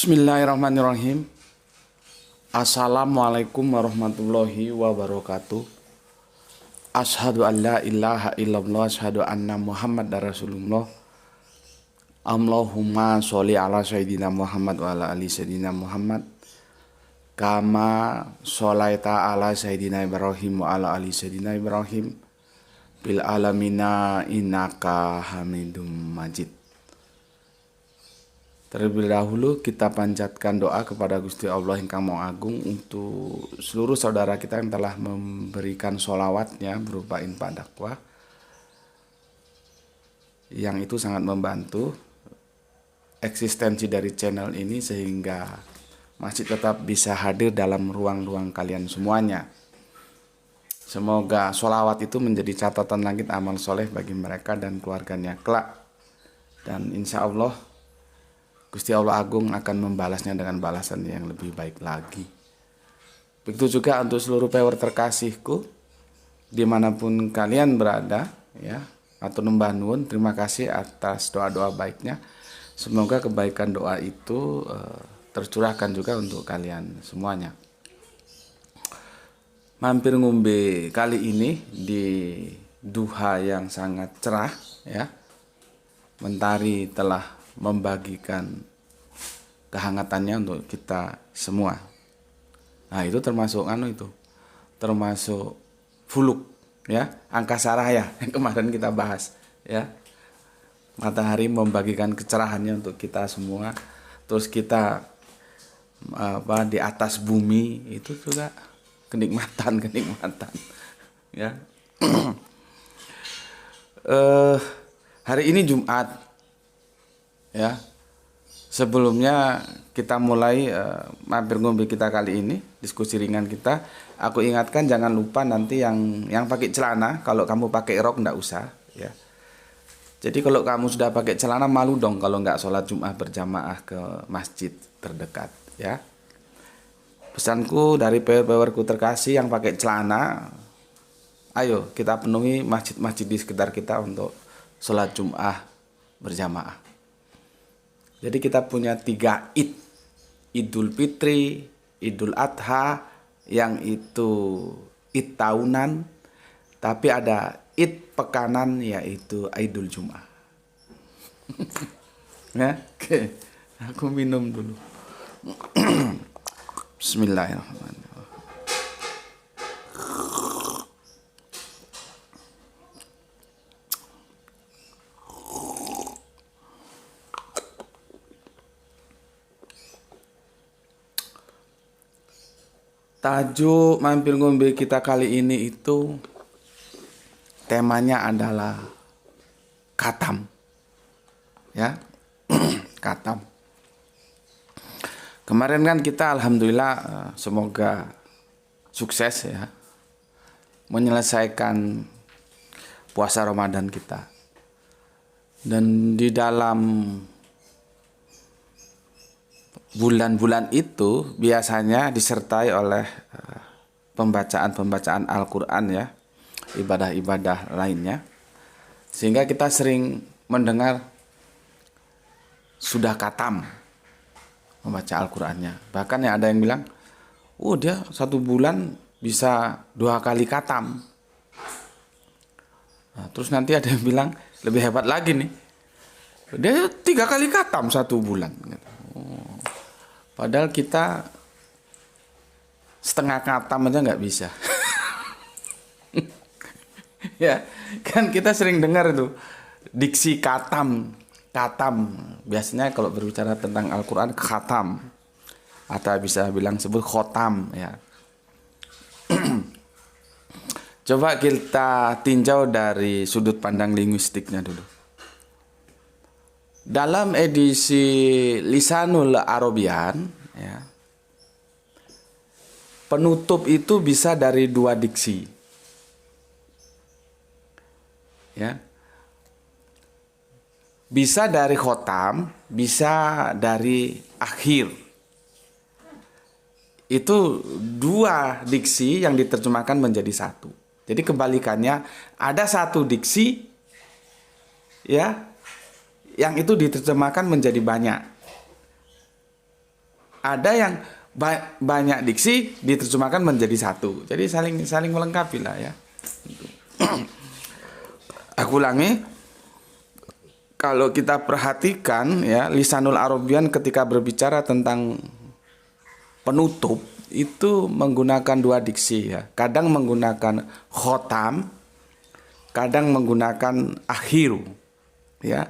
Bismillahirrahmanirrahim. Assalamualaikum warahmatullahi wabarakatuh. Asyhadu an la ilaha illallah, asyhadu anna Muhammad Rasulullah. Allahumma sholli ala sayyidina Muhammad wa ala ali sayyidina Muhammad. Kama sholaita ala sayyidina Ibrahim wa ala ali sayyidina Ibrahim. Bil alamina innaka Hamidum Majid. Terlebih dahulu kita panjatkan doa kepada Gusti Allah yang Maha Agung untuk seluruh saudara kita yang telah memberikan sholawatnya berupa infak dakwah, yang itu sangat membantu eksistensi dari channel ini sehingga masih tetap bisa hadir dalam ruang-ruang kalian semuanya. Semoga sholawat itu menjadi catatan langit amal soleh bagi mereka dan keluarganya kelak, dan insya Allah Gusti Allah Agung akan membalasnya dengan balasan yang lebih baik lagi. Begitu juga untuk seluruh viewer terkasihku dimanapun kalian berada, ya, atau Mbah Nuwun, terima kasih atas doa-doa baiknya. Semoga kebaikan doa itu tercurahkan juga untuk kalian semuanya. Mampir ngombe kali ini di duha yang sangat cerah, ya. Mentari telah membagikan kehangatannya untuk kita semua. Nah, itu termasuk termasuk fuluk, ya, angkasa raya yang kemarin kita bahas, ya. Matahari membagikan kecerahannya untuk kita semua. Terus kita di atas bumi itu juga kenikmatan, ya. Hari ini Jumat, ya. Sebelumnya kita mulai mampir ngombe kita kali ini, diskusi ringan kita. Aku ingatkan jangan lupa nanti yang pakai celana, kalau kamu pakai rok ndak usah, ya. Jadi kalau kamu sudah pakai celana, malu dong kalau nggak sholat Jumat berjamaah ke masjid terdekat, ya. Pesanku dari pewerku terkasih yang pakai celana, ayo kita penuhi masjid-masjid di sekitar kita untuk sholat Jumat berjamaah. Jadi kita punya 3 Id. Idul Fitri, Idul Adha, yang itu Id tahunan. Tapi ada Id pekanan, yaitu Idul Jumat. Ya, oke. Aku minum dulu. Bismillahirrahmanirrahim. Tajuk mampir ngombe kita kali ini itu temanya adalah khatam, ya. Khatam. Kemarin kan kita alhamdulillah semoga sukses, ya, menyelesaikan puasa Ramadan kita. Dan di dalam bulan-bulan itu biasanya disertai oleh pembacaan Al-Quran, ya, ibadah-ibadah lainnya, sehingga kita sering mendengar sudah khatam membaca Al-Qurannya. Bahkan ya ada yang bilang, dia 1 bulan bisa 2 kali khatam. Nah, terus nanti ada yang bilang lebih hebat lagi nih, dia 3 kali khatam 1 bulan. Padahal kita setengah khatam aja nggak bisa. Ya, kan kita sering dengar itu diksi khatam. Biasanya kalau berbicara tentang Al-Quran khatam, atau bisa bilang sebut khotam, ya. Coba kita tinjau dari sudut pandang linguistiknya dulu. Dalam edisi Lisanul Arabian, ya, penutup itu bisa dari 2 diksi, ya. Bisa dari khotam, bisa dari akhir. Itu 2 diksi yang diterjemahkan menjadi 1. Jadi kebalikannya, ada 1 diksi, ya, yang itu diterjemahkan menjadi banyak. ada yang banyak diksi diterjemahkan menjadi satu. Jadi saling melengkapi lah ya. Aku ulangi, kalau kita perhatikan ya, lisanul Arabian ketika berbicara tentang penutup itu menggunakan dua diksi ya. Kadang menggunakan khotam, kadang menggunakan akhiru ya.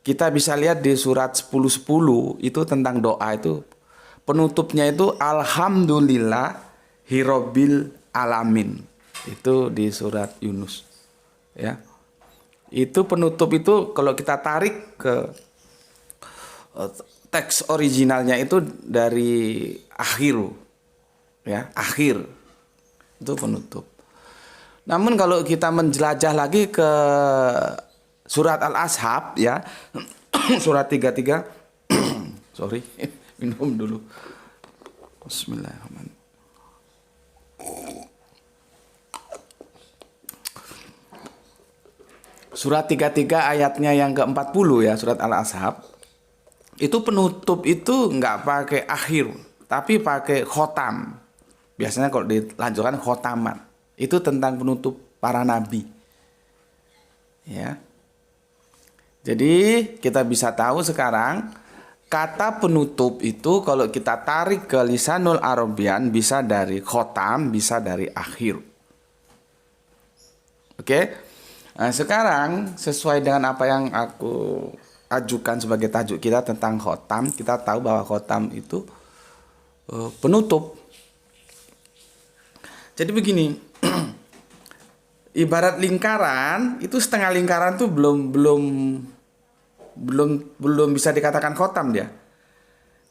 Kita bisa lihat di surat 10:10 itu tentang doa itu penutupnya itu alhamdulillah hirobil alamin. Itu di surat Yunus ya. Itu penutup itu kalau kita tarik ke teks originalnya itu dari akhiru ya, akhir itu penutup. Namun kalau kita menjelajah lagi ke surat Al-Ashab ya, surat 33 sorry, minum dulu. Bismillahirrahmanirrahim. Surat 33 ayatnya yang ke-40 ya, surat Al-Ashab. Itu penutup itu nggak pakai akhir, tapi pakai khotam. Biasanya kalau dilanjutkan khotaman. Itu tentang penutup para nabi. Ya. Jadi kita bisa tahu sekarang kata penutup itu kalau kita tarik ke lisanul Arabian bisa dari khotam, bisa dari akhir. Oke? Nah, sekarang sesuai dengan apa yang aku ajukan sebagai tajuk kita tentang khotam, kita tahu bahwa khotam itu penutup. Jadi begini, ibarat lingkaran itu setengah lingkaran tuh belum bisa dikatakan khotam dia.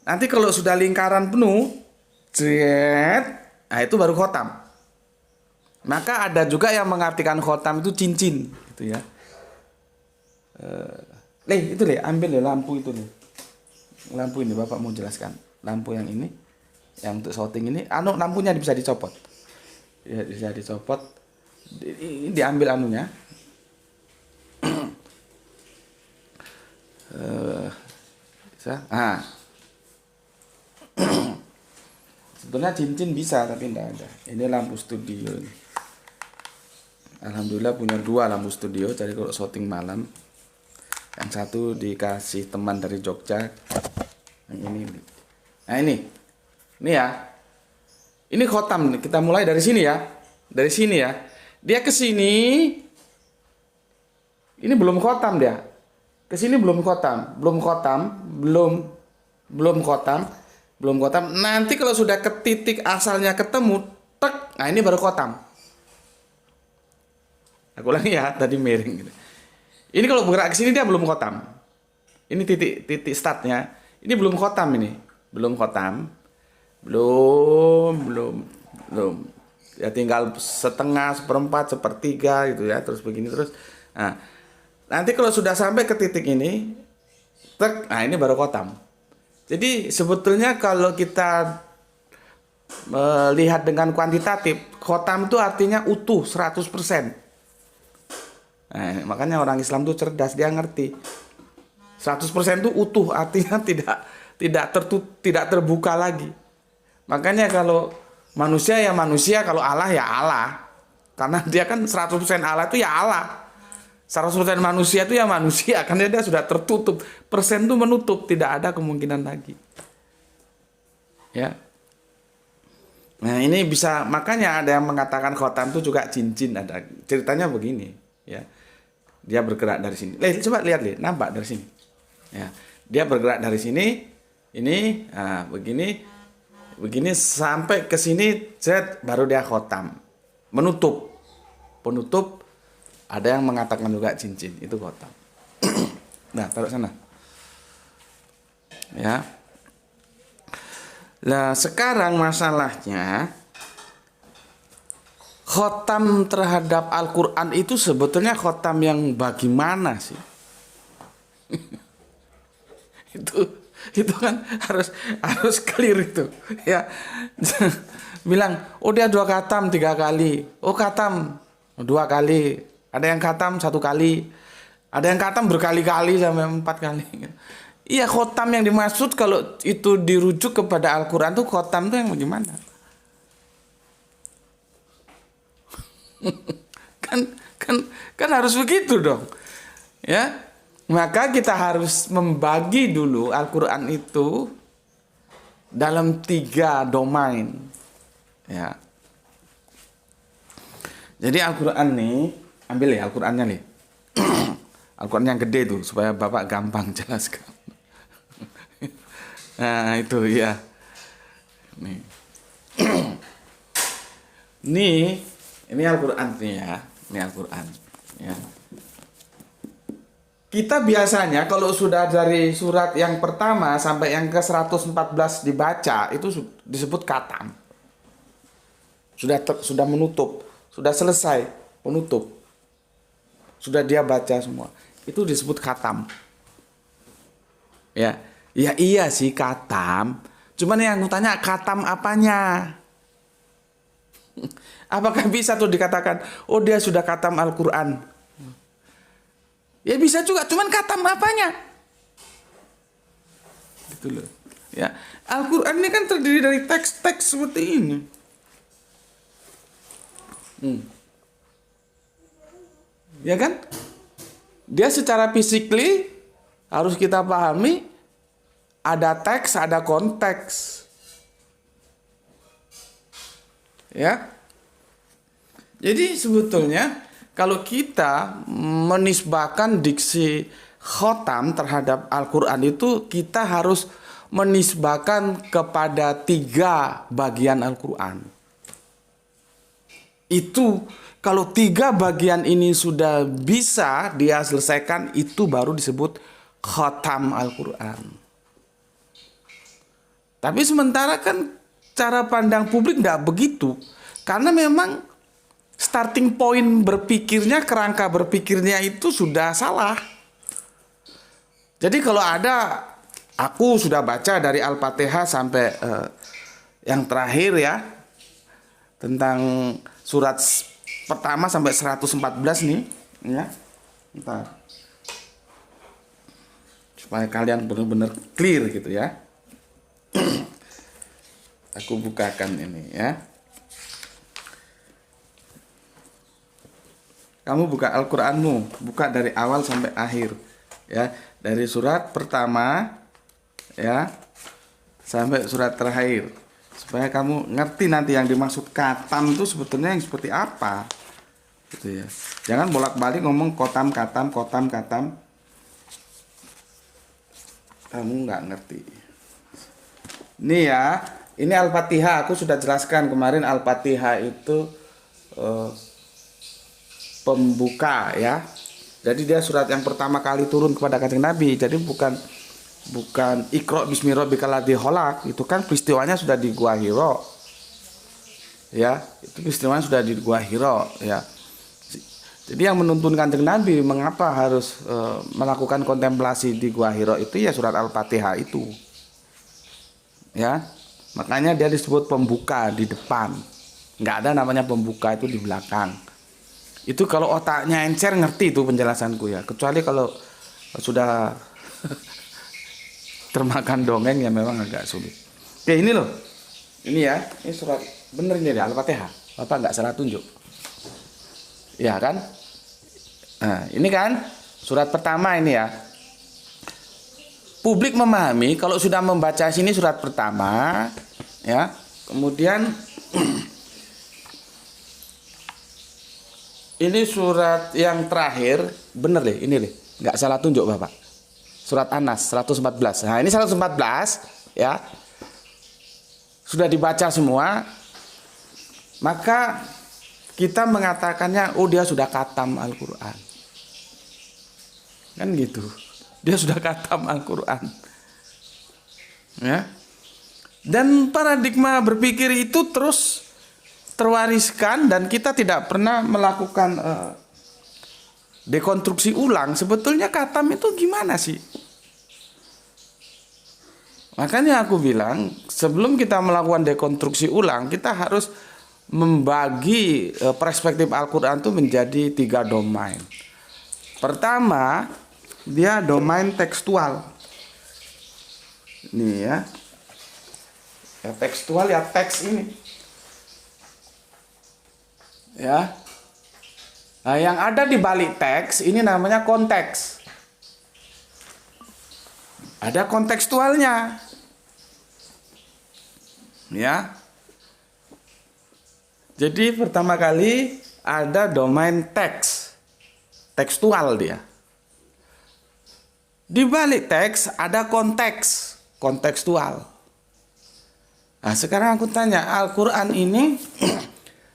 Nanti kalau sudah lingkaran penuh, nah itu baru khotam. Maka ada juga yang mengartikan khotam itu cincin, gitu ya. Itu ambil lampu itu nih. Lampu ini Bapak mau jelaskan. Lampu yang ini, yang untuk shooting ini, lampunya bisa dicopot. Ya, bisa dicopot. Diambil anunya. Bisa. Sebetulnya cincin bisa tapi enggak ada. Ini lampu studio ini. Alhamdulillah punya 2 lampu studio. Jadi kalau syuting malam, yang satu dikasih teman dari Jogja, yang ini. Nah ini ya. Ini khotam. Kita mulai dari sini ya. Dari sini ya. Dia ke sini. Ini belum khotam dia. Ke sini belum khotam. Belum khotam. Nanti kalau sudah ke titik asalnya ketemu, tek. Nah ini baru khotam. Aku ulangi ya, tadi miring gitu. Ini kalau bergerak ke sini dia belum khotam. Ini titik startnya. Ini belum khotam ini. Belum khotam. Belum. Ya tinggal setengah, seperempat, sepertiga gitu ya. Terus begini terus. Nah, nanti kalau sudah sampai ke titik ini, nah ini baru khotam. Jadi sebetulnya kalau kita melihat dengan kuantitatif, khotam itu artinya utuh 100%. Nah, makanya orang Islam tuh cerdas, dia ngerti 100% itu utuh, artinya tidak terbuka lagi. Makanya kalau manusia ya manusia, kalau Allah ya Allah. Karena dia kan 100% Allah itu ya Allah. 100% manusia itu ya manusia, karena dia sudah tertutup. Persen itu menutup, tidak ada kemungkinan lagi. Ya. Nah, ini bisa, makanya ada yang mengatakan khotam itu juga cincin, ada. Ceritanya begini, ya. Dia bergerak dari sini. Coba lihat, nampak dari sini. Ya, dia bergerak dari sini, ini, nah, begini sampai ke sini, baru dia khotam, penutup. Ada yang mengatakan juga cincin, itu khotam. Nah, taruh sana. Ya. Nah, sekarang masalahnya khotam terhadap Al-Quran itu sebetulnya khotam yang bagaimana sih? itu kan harus clear itu ya. Bilang dia 2 khatam 3 kali, khatam 2 kali, ada yang khatam 1 kali, ada yang khatam berkali-kali sampai 4 kali. Iya, khotam yang dimaksud kalau itu dirujuk kepada Al-Quran tuh khotam tuh yang bagaimana? kan kan kan harus begitu dong, ya. Maka kita harus membagi dulu Al-Quran itu dalam 3 domain, ya. Jadi Al-Quran nih, ambil ya Al-Qurannya nih. Al-Quran yang gede tuh supaya Bapak gampang jelaskan. Nah itu ya. Nih. Ini Al-Quran nih ya. Ini Al-Quran ya. Kita biasanya kalau sudah dari surat yang pertama sampai yang ke 114 dibaca itu disebut khatam. Sudah menutup, sudah selesai menutup. Sudah dia baca semua. Itu disebut khatam. Ya. Ya iya sih khatam. Cuman yang aku tanya khatam apanya? Apakah bisa tuh dikatakan, oh dia sudah khatam Al-Quran? Ya bisa juga, cuman khatam apanya? Gitu loh. Ya, Al-Quran ini kan terdiri dari teks-teks seperti ini. Ya kan? Dia secara fisikly harus kita pahami, ada teks, ada konteks. Ya. Jadi sebetulnya kalau kita menisbahkan diksi khotam terhadap Al-Quran itu, kita harus menisbahkan kepada 3 bagian Al-Quran. Itu kalau 3 bagian ini sudah bisa dia selesaikan, itu baru disebut khotam Al-Quran. Tapi sementara kan cara pandang publik tidak begitu. Karena memang starting point berpikirnya, kerangka berpikirnya itu sudah salah. Jadi kalau ada, aku sudah baca dari Al-Fatihah sampai yang terakhir ya, tentang surat pertama sampai 114 nih, ya. Bentar. Supaya kalian benar-benar clear gitu ya. Aku bukakan ini ya. Kamu buka Al-Qur'anmu, buka dari awal sampai akhir ya, dari surat pertama ya sampai surat terakhir, supaya kamu ngerti nanti yang dimaksud khatam itu sebetulnya yang seperti apa gitu ya. Jangan bolak-balik ngomong kotam katam, kamu nggak ngerti. Ini ya, ini Al-Fatihah, aku sudah jelaskan kemarin. Al-Fatihah itu pembuka ya. Jadi dia surat yang pertama kali turun kepada Kanjeng Nabi. Jadi bukan Iqra bismi rabbikal ladzi khalaq. Itu kan peristiwanya sudah di Gua Hira. Ya, itu peristiwanya sudah di Gua Hira ya. Jadi yang menuntun Kanjeng Nabi mengapa harus melakukan kontemplasi di Gua Hira itu ya surat Al-Fatihah itu. Ya. Makanya dia disebut pembuka di depan. Nggak ada namanya pembuka itu di belakang. Itu kalau otaknya encer ngerti itu penjelasanku ya. Kecuali kalau sudah termakan dongeng ya memang agak sulit. Oke, ini loh. Ini ya, ini surat bener ini ya Al-Fatihah. Bapak nggak salah tunjuk. Ya kan? Nah, ini kan surat pertama ini ya. Publik memahami kalau sudah membaca sini surat pertama ya. Kemudian ini surat yang terakhir, bener deh, ini deh, nggak salah tunjuk Bapak. Surat An-Nas 114. Nah, ini 114 ya. Sudah dibaca semua. Maka kita mengatakannya, oh dia sudah khatam Al-Qur'an. Kan gitu. Dia sudah khatam Al-Qur'an. Ya. Dan paradigma berpikir itu terus terwariskan dan kita tidak pernah melakukan dekonstruksi ulang. Sebetulnya khatam itu gimana sih? Makanya aku bilang sebelum kita melakukan dekonstruksi ulang, kita harus membagi perspektif Al-Quran itu menjadi 3 domain. Pertama, dia domain tekstual. Nih ya. Ya tekstual ya teks ini. Ya. Nah, yang ada di balik teks ini namanya konteks. Ada kontekstualnya. Ya. Jadi pertama kali ada domain teks. Tekstual dia. Di balik teks ada konteks, kontekstual. Nah, sekarang aku tanya, Al-Qur'an ini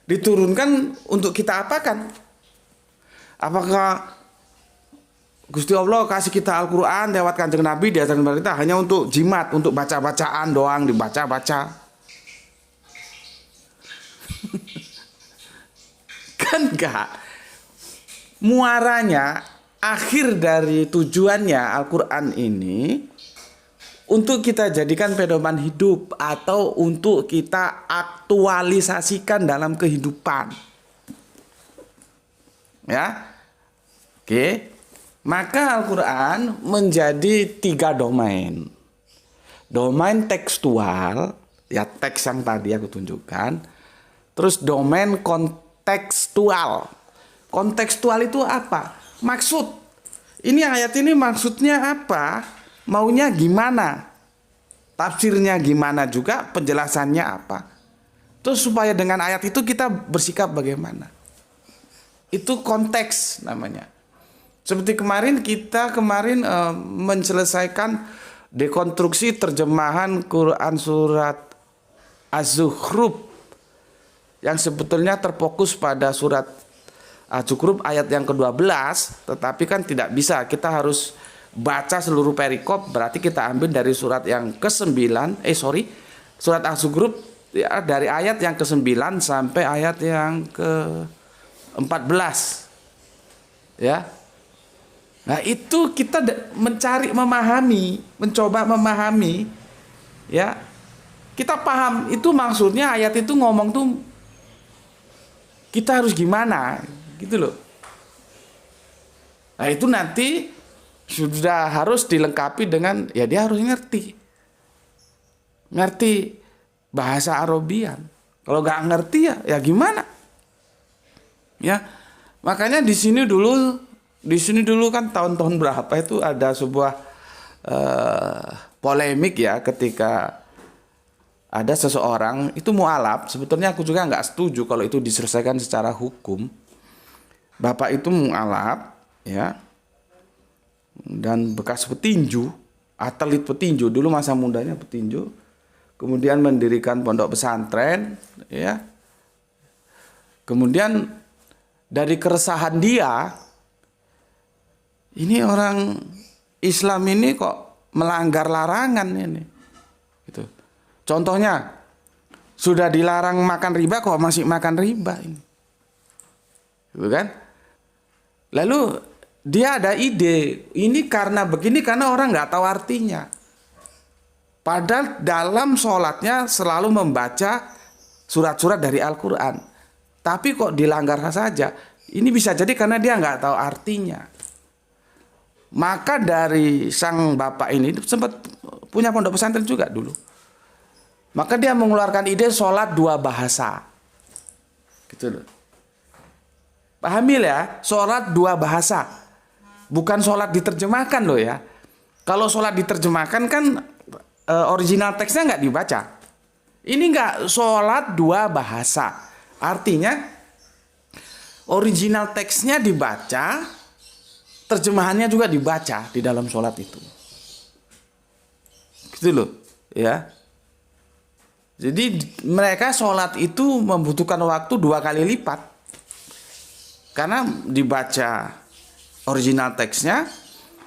diturunkan untuk kita apakan? Apakah Gusti Allah kasih kita Al-Qur'an lewat Kanjeng Nabi diajarkan kepada kita hanya untuk jimat, untuk baca-bacaan doang, dibaca-baca? Kan enggak. Muaranya, akhir dari tujuannya Al-Qur'an ini untuk kita jadikan pedoman hidup atau untuk kita aktualisasikan dalam kehidupan. Ya. Oke. Maka Al-Qur'an menjadi 3 domain. Domain tekstual, ya teks yang tadi aku tunjukkan. Terus domain kontekstual. Kontekstual itu apa? Maksud. Ini ayat ini maksudnya apa? Maunya gimana? Tafsirnya gimana juga? Penjelasannya apa? Terus supaya dengan ayat itu kita bersikap bagaimana? Itu konteks namanya. Seperti kita kemarin menyelesaikan dekonstruksi terjemahan Quran surat Az-Zukhruf yang sebetulnya terfokus pada surat Az-Zukhruf ayat yang ke-12, tetapi kan tidak bisa, kita harus baca seluruh perikop, berarti kita ambil dari surat yang ke-9, surat Az-Zukhruf ya, dari ayat yang ke-9 sampai ayat yang ke-14. Ya. Nah, itu kita mencoba memahami ya. Kita paham itu maksudnya ayat itu ngomong tuh kita harus gimana gitu loh. Nah, itu nanti sudah harus dilengkapi dengan ya dia harus ngerti bahasa Arabian. Kalau nggak ngerti ya gimana? Ya, makanya di sini dulu kan tahun-tahun berapa itu ada sebuah polemik ya ketika ada seseorang itu mualaf. Sebetulnya aku juga nggak setuju kalau itu diselesaikan secara hukum. Bapak itu mualaf ya, dan bekas petinju, atlet petinju, dulu masa mudanya petinju, kemudian mendirikan pondok pesantren ya. Kemudian dari keresahan dia, ini orang Islam ini kok melanggar larangan ini. Gitu. Contohnya, sudah dilarang makan riba kok masih makan riba ini. Gitu kan? Lalu dia ada ide, ini karena begini karena orang nggak tahu artinya. Padahal dalam sholatnya selalu membaca surat-surat dari Al-Qur'an. Tapi kok dilanggar saja. Ini bisa jadi karena dia nggak tahu artinya. Maka dari sang bapak ini sempat punya pondok pesantren juga dulu. Maka dia mengeluarkan ide sholat 2 bahasa. Gitu loh. Pahami ya, sholat 2 bahasa. Bukan sholat diterjemahkan loh ya. Kalau sholat diterjemahkan kan original teksnya nggak dibaca. Ini nggak, sholat 2 bahasa. Artinya original teksnya dibaca, terjemahannya juga dibaca di dalam sholat itu. Gitu loh ya. Jadi mereka sholat itu membutuhkan waktu 2 kali lipat. Karena dibaca original teksnya,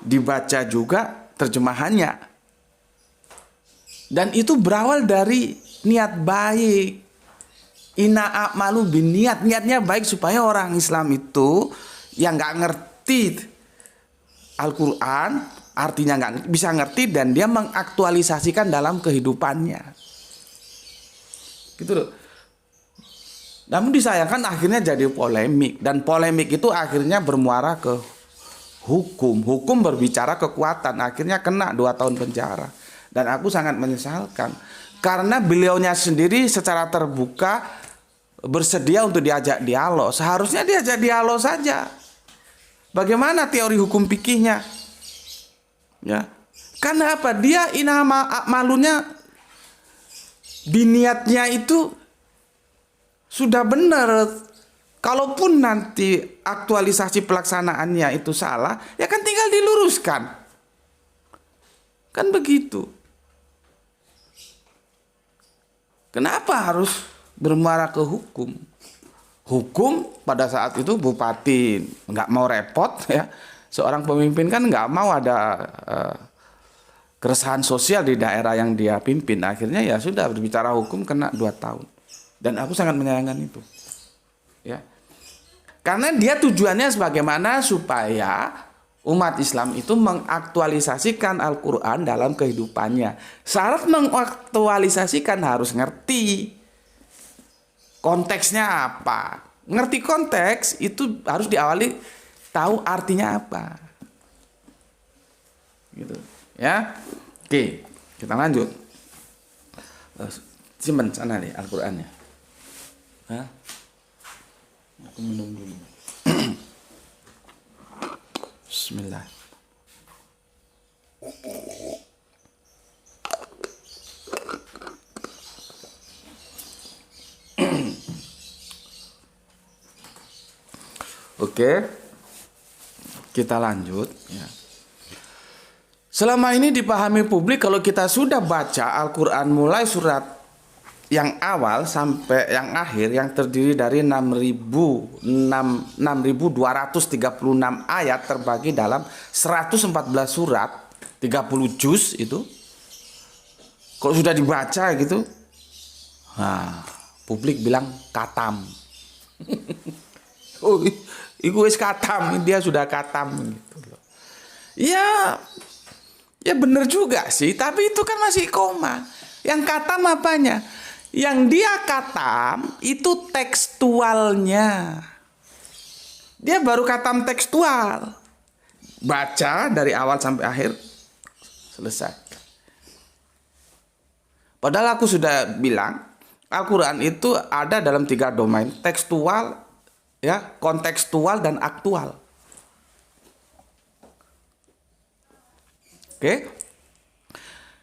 dibaca juga terjemahannya. Dan itu berawal dari niat baik. Inna a'malu binniat, niatnya baik supaya orang Islam itu yang nggak ngerti Al-Quran, artinya nggak bisa ngerti dan dia mengaktualisasikan dalam kehidupannya. Gitu loh. Namun disayangkan akhirnya jadi polemik, dan polemik itu akhirnya bermuara ke hukum. Hukum berbicara kekuatan, akhirnya kena 2 tahun penjara. Dan aku sangat menyesalkan karena beliaunya sendiri secara terbuka bersedia untuk diajak dialog. Seharusnya diajak dialog saja. Bagaimana teori hukum fikihnya? Ya. Karena apa? Dia inama malunya di niatnya itu sudah benar. Kalaupun nanti aktualisasi pelaksanaannya itu salah, ya kan tinggal diluruskan. Kan begitu. Kenapa harus bermuara ke hukum? Hukum pada saat itu bupati nggak mau repot ya. Seorang pemimpin kan nggak mau ada keresahan sosial di daerah yang dia pimpin. Akhirnya ya sudah berbicara hukum kena 2 tahun. Dan aku sangat menyayangkan itu. Ya. Karena dia tujuannya sebagaimana supaya umat Islam itu mengaktualisasikan Al-Quran dalam kehidupannya. Syarat mengaktualisasikan harus ngerti konteksnya apa. Ngerti konteks itu harus diawali tahu artinya apa. Gitu. Ya. Oke, kita lanjut. Simpen sana deh Al-Qur'annya. Hah? Aku minum dulu. Bismillah. Oke, kita lanjut. Ya. Selama ini dipahami publik kalau kita sudah baca Al-Quran mulai surat yang awal sampai yang akhir yang terdiri dari 6.236 ayat terbagi dalam 114 surat, 30 juz itu. Kalau sudah dibaca gitu, nah, publik bilang katam. Oh, itu wis katam, dia sudah katam gitu loh. Ya benar juga sih, tapi itu kan masih koma. Yang katam apanya? Yang dia katam itu tekstualnya. Dia baru katam tekstual. Baca dari awal sampai akhir selesai. Padahal aku sudah bilang Al-Quran itu ada dalam 3 domain, tekstual, ya, kontekstual dan aktual. Oke.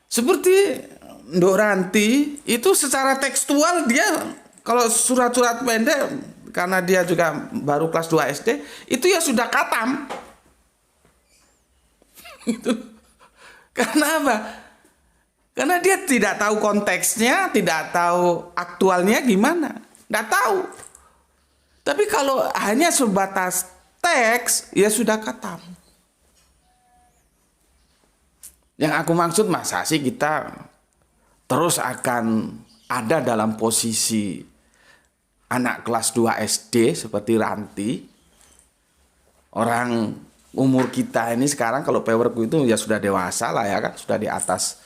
Seperti Nduk Ranti itu secara tekstual dia kalau surat-surat pendek karena dia juga baru kelas 2 SD itu ya sudah katam. Itu. Karena apa? Karena dia tidak tahu konteksnya, tidak tahu aktualnya gimana. Tidak tahu. Tapi kalau hanya sebatas teks ya sudah katam. Yang aku maksud masa sih kita terus akan ada dalam posisi anak kelas 2 SD seperti Ranti. Orang umur kita ini sekarang kalau powerku itu ya sudah dewasa lah ya kan. Sudah di atas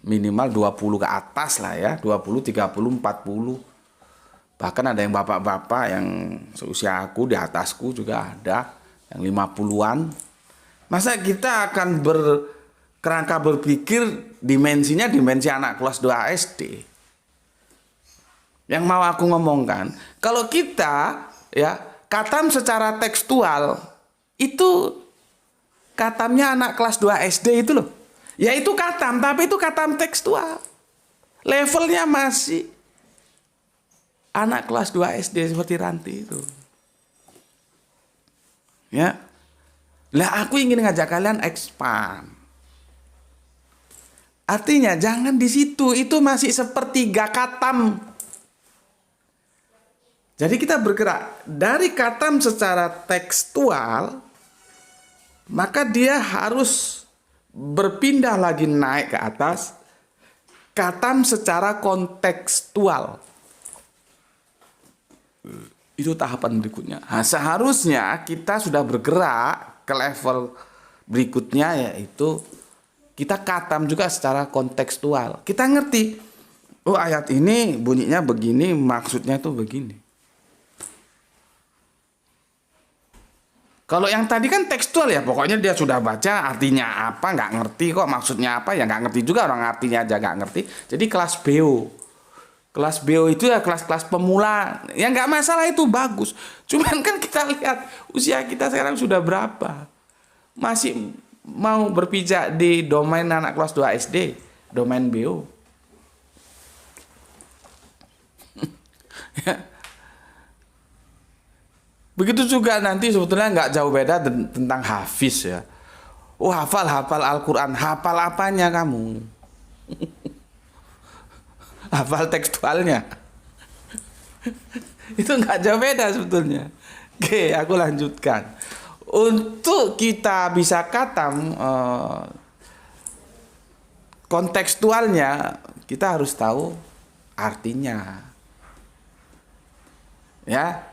minimal 20 ke atas lah ya. 20, 30, 40. Bahkan ada yang bapak-bapak yang seusia aku, di atasku juga ada. Yang 50-an. Masa kita akan kerangka berpikir dimensinya dimensi anak kelas 2 SD. Yang mau aku ngomongkan, kalau kita ya katam secara tekstual itu katamnya anak kelas 2 SD itu loh. Ya itu katam, tapi itu katam tekstual. Levelnya masih anak kelas 2 SD seperti Ranti itu. Ya. Lah aku ingin ngajak kalian expand. Artinya jangan di situ, itu masih sepertiga katam. Jadi kita bergerak dari katam secara tekstual, maka dia harus berpindah lagi naik ke atas, katam secara kontekstual. Itu tahapan berikutnya. Nah, seharusnya kita sudah bergerak ke level berikutnya, yaitu kita katam juga secara kontekstual. Kita ngerti, oh ayat ini bunyinya begini, maksudnya tuh begini. Kalau yang tadi kan tekstual ya, pokoknya dia sudah baca artinya apa, nggak ngerti kok maksudnya apa, ya nggak ngerti juga, orang artinya aja nggak ngerti. Jadi kelas BO. Kelas BO itu ya kelas-kelas pemula. Ya nggak masalah, itu bagus. Cuman kan kita lihat usia kita sekarang sudah berapa. Masih mau berpijak di domain anak kelas 2 SD, domain BO. Ya. Begitu juga nanti sebetulnya nggak jauh beda tentang hafiz ya. Oh, hafal Al-Quran. Hafal apanya kamu? Hafal tekstualnya. Itu nggak jauh beda sebetulnya. Oke, aku lanjutkan. Untuk kita bisa khatam kontekstualnya, kita harus tahu artinya. Ya.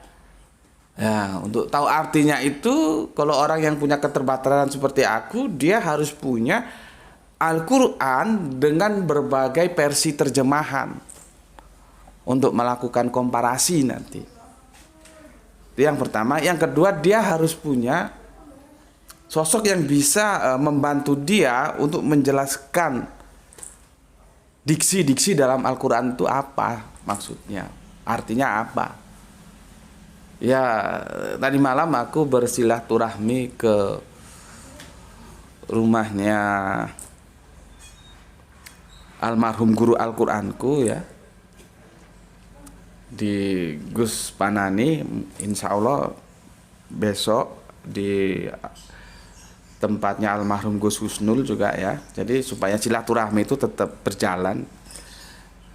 Ya, untuk tahu artinya itu, kalau orang yang punya keterbatasan seperti aku, dia harus punya Al-Quran dengan berbagai versi terjemahan untuk melakukan komparasi nanti. Itu yang pertama. Yang kedua, dia harus punya sosok yang bisa membantu dia untuk menjelaskan diksi-diksi dalam Al-Quran itu apa maksudnya, artinya apa. Ya, tadi malam aku bersilaturahmi ke rumahnya almarhum guru Al-Quranku ya, di Gus Panani. Insya Allah besok di tempatnya almarhum Gus Husnul juga ya. Jadi supaya silaturahmi itu tetap berjalan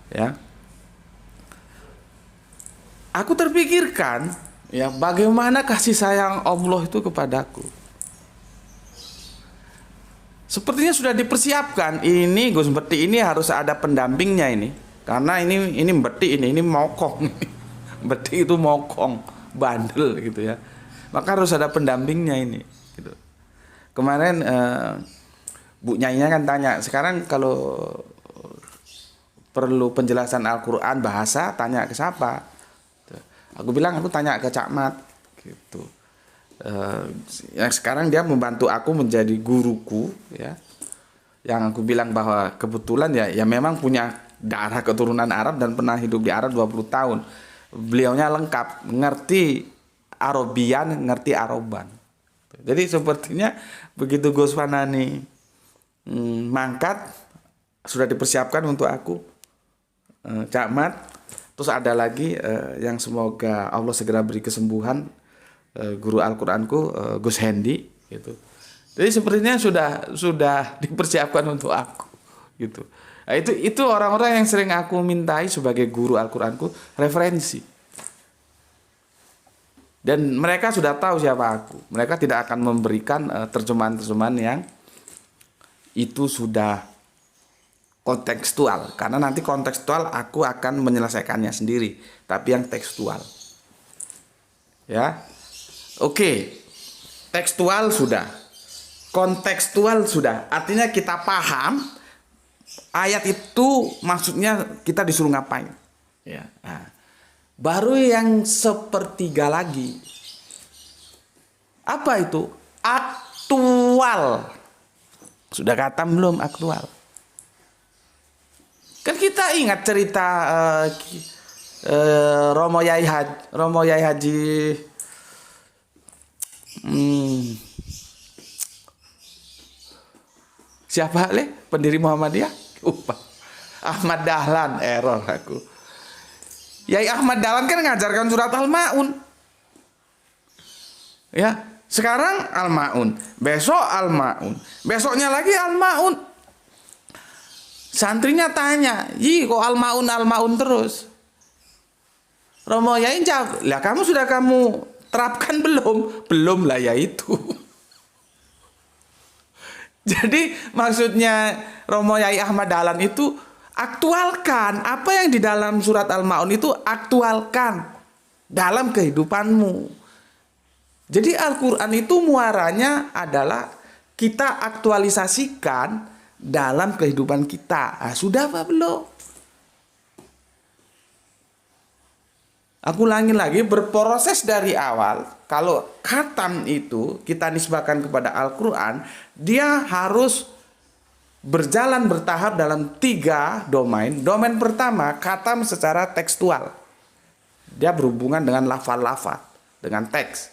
ya. Aku terpikirkan ya, bagaimana kasih sayang Allah itu kepadaku. Sepertinya sudah dipersiapkan. Ini Gus Mbeti ini harus ada pendampingnya ini. Karena ini Mbeti ini mokong. Mbeti itu mokong, bandel gitu ya. Maka harus ada pendampingnya ini gitu. Kemarin Bu Nyainya kan tanya, sekarang kalau perlu penjelasan Al-Quran bahasa, tanya ke siapa? Aku bilang aku tanya ke Cak Mat gitu. Yang sekarang dia membantu aku menjadi guruku ya. Yang aku bilang bahwa kebetulan ya memang punya darah keturunan Arab dan pernah hidup di Arab 20 tahun. Beliaunya lengkap, ngerti Arabian, ngerti Araban. Jadi sepertinya begitu Gus Fanani mangkat, sudah dipersiapkan untuk aku Cak Mat. Terus ada lagi yang semoga Allah segera beri kesembuhan, guru Al-Quranku Gus Hendi gitu. Jadi sepertinya sudah dipersiapkan untuk aku gitu. Nah, itu orang-orang yang sering aku mintai sebagai guru Al-Quranku referensi. Dan mereka sudah tahu siapa aku. Mereka tidak akan memberikan terjemahan-terjemahan yang itu sudah kontekstual, karena nanti kontekstual aku akan menyelesaikannya sendiri, tapi yang tekstual ya. Oke, tekstual sudah, kontekstual sudah, artinya kita paham ayat itu maksudnya kita disuruh ngapain ya. Nah, baru yang sepertiga lagi, apa itu? Aktual. Sudah kata belum aktual? Kan kita ingat cerita Romo Yai Haji siapa pendiri Muhammadiyah? Ahmad Dahlan, error aku. Yai Ahmad Dahlan kan ngajarkan surat Al-Maun. Ya, sekarang Al-Maun, besok Al-Maun, besoknya lagi Al-Maun. Santrinya tanya, kok Al-Maun terus? Romo Yai jawab, lah kamu sudah kamu terapkan belum? Belum lah ya itu. Jadi maksudnya Romo Yai Ahmad Dahlan itu aktualkan apa yang di dalam surat Al-Maun itu, aktualkan dalam kehidupanmu. Jadi Al-Quran itu muaranya adalah kita aktualisasikan dalam kehidupan kita. Sudah apa belum? Aku ulangi lagi, berproses dari awal. Kalau khatam itu kita nisbahkan kepada Al-Quran, dia harus berjalan bertahap dalam 3 domain. Domain pertama, khatam secara tekstual. Dia berhubungan dengan lafal-lafal, dengan teks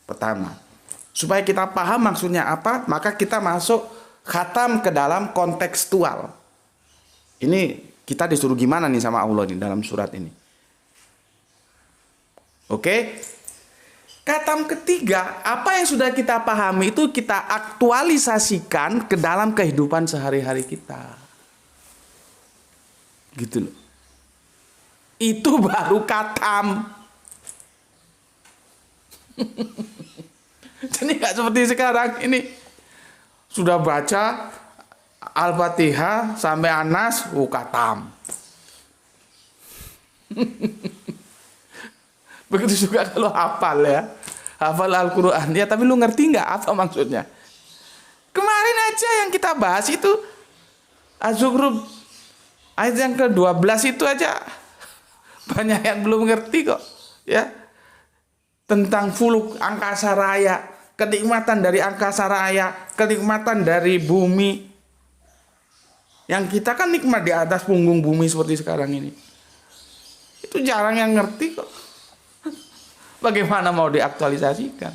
pertama. Supaya kita paham maksudnya apa, maka kita masuk khatam ke dalam kontekstual. Ini kita disuruh gimana nih sama Allah nih dalam surat ini. Oke. Khatam ketiga, apa yang sudah kita pahami itu kita aktualisasikan ke dalam kehidupan sehari-hari kita. Gitu loh. Itu baru khatam. Jadi nggak seperti sekarang ini. Sudah baca Al-Fatihah sampai Anas, khatam. Begitu juga kalau hafal ya, hafal Al-Quran ya, tapi lu ngerti nggak apa maksudnya? Kemarin aja yang kita bahas itu Az-Zukhruf ayat yang ke-12 itu aja banyak yang belum ngerti kok ya, tentang fuluk angkasa raya, kenikmatan dari angkasa raya, kenikmatan dari bumi. Yang kita kan nikmat di atas punggung bumi seperti sekarang ini. Itu jarang yang ngerti kok. Bagaimana mau diaktualisasikan?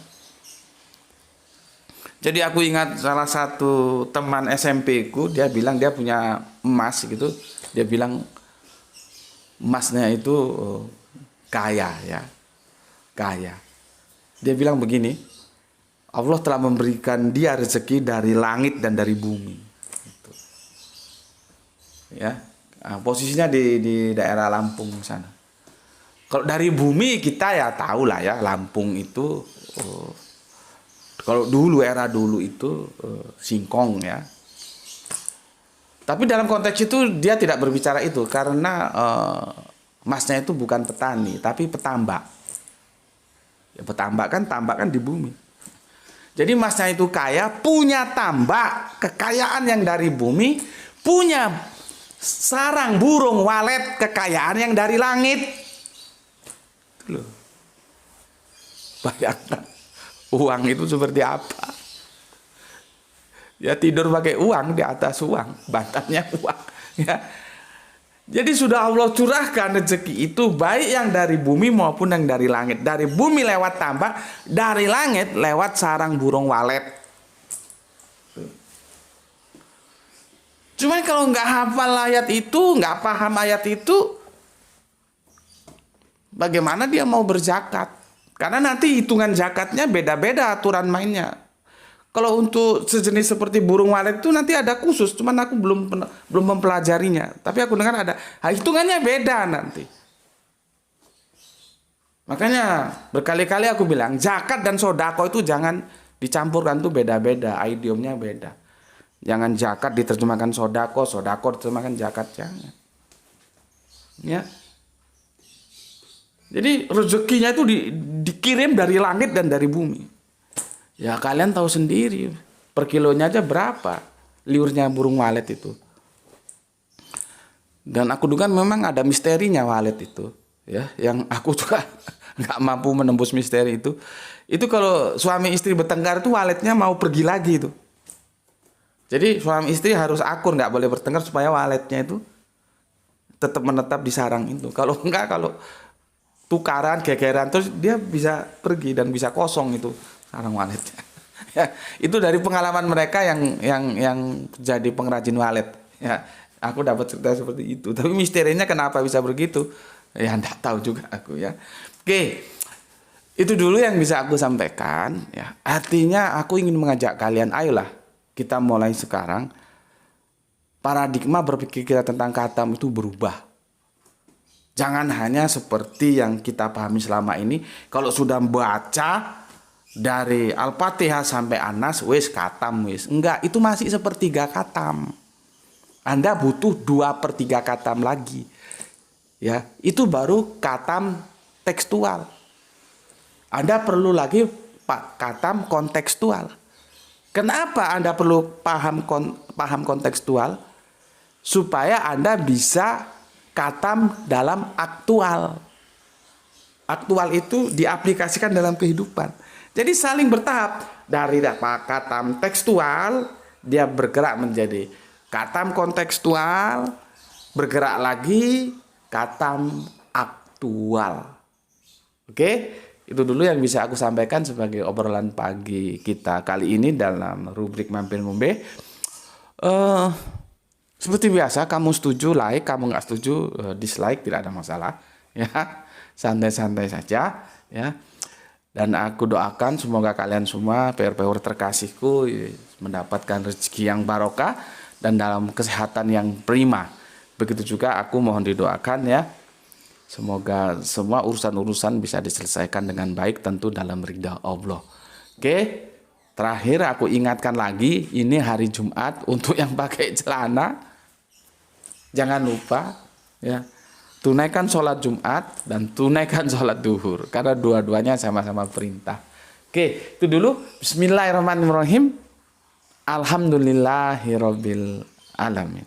Jadi aku ingat salah satu teman SMP ku, dia bilang dia punya emas gitu. Dia bilang emasnya itu kaya ya. Kaya. Dia bilang begini, Allah telah memberikan dia rezeki dari langit dan dari bumi. Gitu. Ya, nah, posisinya di daerah Lampung sana. Kalau dari bumi kita ya tahu lah ya, Lampung itu kalau dulu era dulu itu singkong ya. Tapi dalam konteks itu dia tidak berbicara itu karena emasnya itu bukan petani tapi petambak. Ya, petambak kan di bumi. Jadi emasnya itu kaya, punya tambak, kekayaan yang dari bumi, punya sarang burung walet, kekayaan yang dari langit. Loh. Bayangkan uang itu seperti apa? Ya tidur pakai uang di atas uang, bantalnya uang ya. Jadi sudah Allah curahkan rezeki itu baik yang dari bumi maupun yang dari langit. Dari bumi lewat tambak, dari langit lewat sarang burung walet. Cuman kalau nggak hafal ayat itu, nggak paham ayat itu, bagaimana dia mau berzakat? Karena nanti hitungan zakatnya beda-beda aturan mainnya. Kalau untuk sejenis seperti burung walet itu nanti ada khusus, cuman aku belum mempelajarinya. Tapi aku dengar ada, hitungannya beda nanti. Makanya berkali-kali aku bilang, zakat dan sodako itu jangan dicampurkan, tuh beda-beda, idiomnya beda. Jangan zakat diterjemahkan sodako, sodako diterjemahkan zakat, jangan. Ya. Jadi rezekinya itu dikirim dari langit dan dari bumi. Ya kalian tahu sendiri, per kilonya aja berapa liurnya burung walet itu. Dan aku duga memang ada misterinya walet itu, ya, yang aku juga nggak mampu menembus misteri itu. Itu kalau suami istri bertengkar itu waletnya mau pergi lagi itu. Jadi suami istri harus akur, nggak boleh bertengkar supaya waletnya itu tetap menetap di sarang itu. Kalau enggak, kalau tukaran, gegeran, terus dia bisa pergi dan bisa kosong itu sarang waletnya. Ya, itu dari pengalaman mereka yang jadi pengrajin walet. Ya, aku dapat cerita seperti itu. Tapi misterinya kenapa bisa begitu? Ya enggak tahu juga aku ya. Oke. Itu dulu yang bisa aku sampaikan ya. Artinya aku ingin mengajak kalian, ayolah kita mulai sekarang paradigma berpikir kita tentang khatam itu berubah. Jangan hanya seperti yang kita pahami selama ini. Kalau sudah membaca dari Al-Fatihah sampai Anas, wis khatam wis. Enggak, itu masih sepertiga khatam. Anda butuh 2/3 khatam lagi. Ya, itu baru khatam tekstual. Anda perlu lagi khatam kontekstual. Kenapa Anda perlu paham kontekstual? Supaya Anda bisa khatam dalam aktual. aktual itu diaplikasikan dalam kehidupan. Jadi saling bertahap. Dari katam tekstual, dia bergerak menjadi katam kontekstual, bergerak lagi katam aktual. Oke, itu dulu yang bisa aku sampaikan sebagai obrolan pagi kita kali ini dalam rubrik Mampir Ngombe. Seperti biasa, kamu setuju like, kamu nggak setuju dislike, tidak ada masalah, ya, santai-santai saja, ya. Dan aku doakan semoga kalian semua PR-PR terkasihku mendapatkan rezeki yang barokah dan dalam kesehatan yang prima. Begitu juga aku mohon didoakan ya. Semoga semua urusan-urusan bisa diselesaikan dengan baik, tentu dalam ridha Allah. Oke, terakhir aku ingatkan lagi, ini hari Jumat untuk yang pakai celana. Jangan lupa ya, tunaikan sholat Jumat dan tunaikan sholat duhur. Karena dua-duanya sama-sama perintah. Oke, itu dulu. Bismillahirrahmanirrahim. Alhamdulillahirabbil alamin.